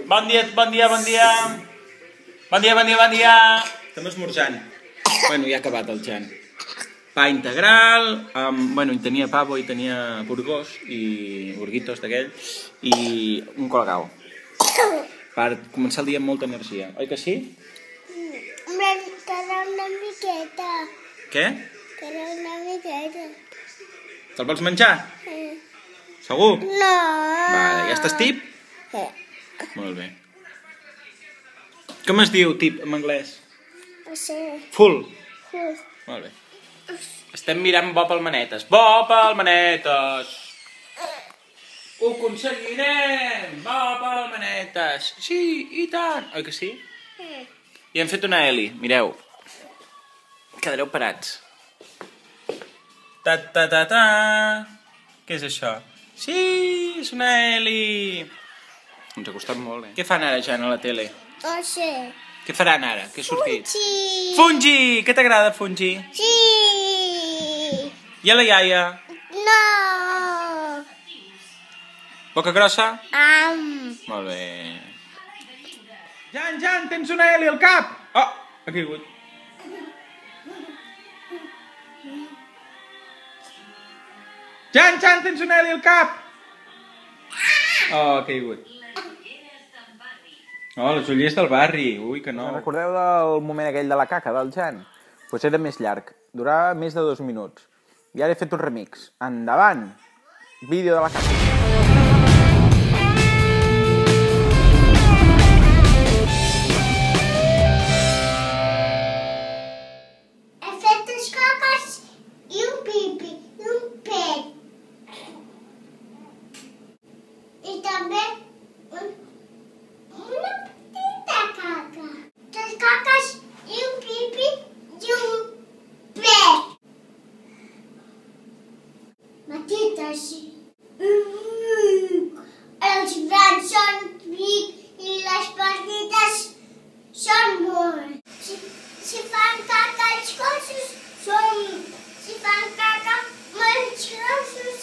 Bon dia, bon dia, bon dia. Bon dia, bon dia, bon dia. Estem esmorzant. Bueno, ja ha acabat el Jan. Pa integral, bueno, hi tenia pavo, hi tenia burgos i burguitos d'aquell, i un colgao. Per començar el dia amb molta energia, oi que sí? Queda una miqueta. Què? Queda una miqueta. Te'l vols menjar? Segur? No. Vale, ja estàs tip? Molt bé. Com es diu tip en anglès? Sí. Full? Molt bé. Estem mirant Bob el Manetes. Bob el Manetes! Ho aconseguirem! Bob el Manetes! Sí, i tant! Oi que sí? I hem fet una heli, mireu. Quedareu parats. Ta-ta-ta-ta! Què és això? Sí, és una heli! Ens ha costat molt, eh? Què fan ara, Jan, a la tele? No sé. Què faran ara? Què ha sortit? Fungi. Fungi! Què t'agrada, Fungi? Sí. I a la iaia? No. Boca grossa? Molt bé. Jan, tens una heli al cap! Oh, ha caigut. Jan, tens una heli al cap! Oh, ha caigut. Oh, les ulleres del barri. Ui, que no. Recordeu del moment aquell de la caca del Jan? Doncs era més llarg. Durava més de 2 minuts. I ara he fet un remix. Endavant! Vídeo de la caca. He fet les coques i un pipi i un pet. I també una petita caca. Les coques i un pipi i un pet. Petites. Els grans són pic i les petites són molt. Si fan caca els gossos, són... Si fan caca els gossos,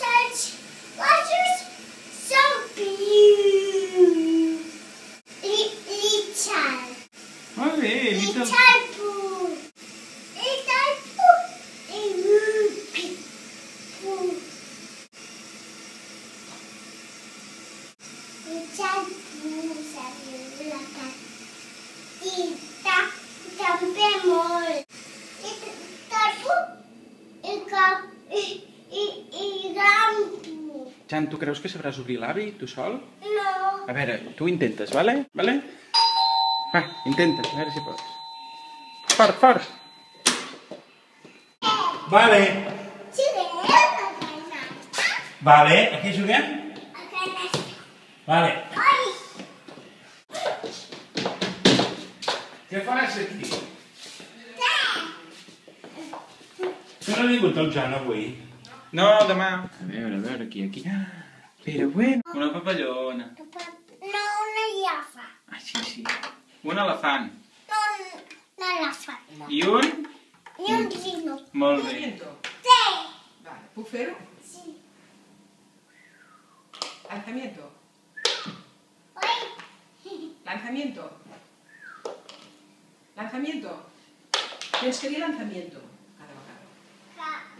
són piu. Litxal. Molt bé, Litxal pur. Litxal pur. I pur. Litxal pur, s'arriba la caca. I també molt. I tapo i gampo. Jan, tu creus que sabràs obrir l'avi, tu sol? No. A veure, tu intentes, vale? Vale? Va, intenta, a veure si pots. Fort! Vale. Juguem a canasta. Vale, a què juguem? A canasta. Vale. Ai! Què fas aquí? Què? Que no ha vingut el Jan avui? No, demà. A veure, aquí. Però bueno. Una papallona. No, una llafa. Ah, sí. Un elefant. No, un elefant. I un? I un rino. Molt bé. Què? Vale, ¿puedo hacerlo? Sí. Lanzamiento. Oi. Lanzamiento. Lanzamiento. Tienes que dir lanzamiento. Cada vegada.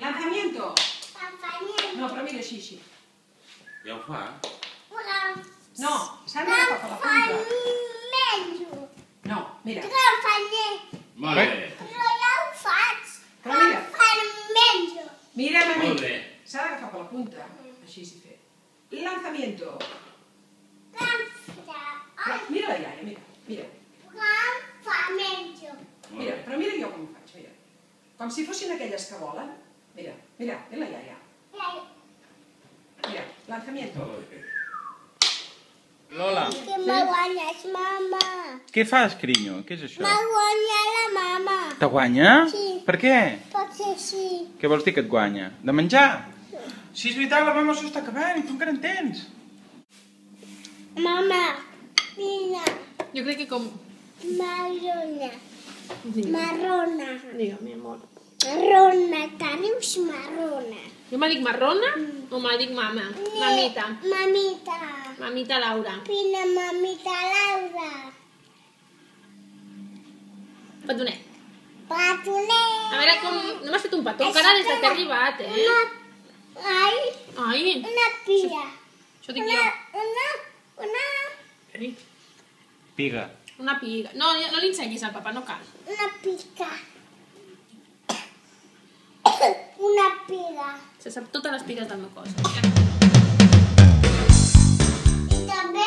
Lanzamiento. Campanya. No, però mira així. Ja ho fa. No, s'ha d'agafar per la punta. Menjo. No, mira. Campanya. Molt bé. Però ja ho faig. Però mira. Menjo. Mira'm a mi. Molt bé. S'ha d'agafar per la punta. Així s'hi fa. Lanzamiento. Però mira la iaia, mira. Menjo. Mira, però mira jo com ho faig, mira. Com si fossin aquelles que volen. Mira, la iaia. Mira, lanzamiento. Lola. Que me guanyes, mama. Què fas, carinyo? Què és això? Me guanya la mama. Te guanya? Sí. Per què? Potser sí. Què vols dir que et guanya? De menjar? Sí, és veritat, la mama s'ho està acabant i tu encara en tens. Mama, mira, Yo creo que con... marrona. Digue. Marrona. Digue, mi amor. Marrona, tenius marrona. Jo me dic marrona o me dic mama? Mamita. Mamita. Mamita Laura. Vine, mamita Laura. Petonet. Petonet. A veure com... No m'has fet un petó encara des que t'he arribat, eh? Ai. Una pira. Això dic jo. Una Piga. Una piga. No, no li ensenyis al papa, no cal. pica. Una pira. Se sap totes les pigues del meu cos. I també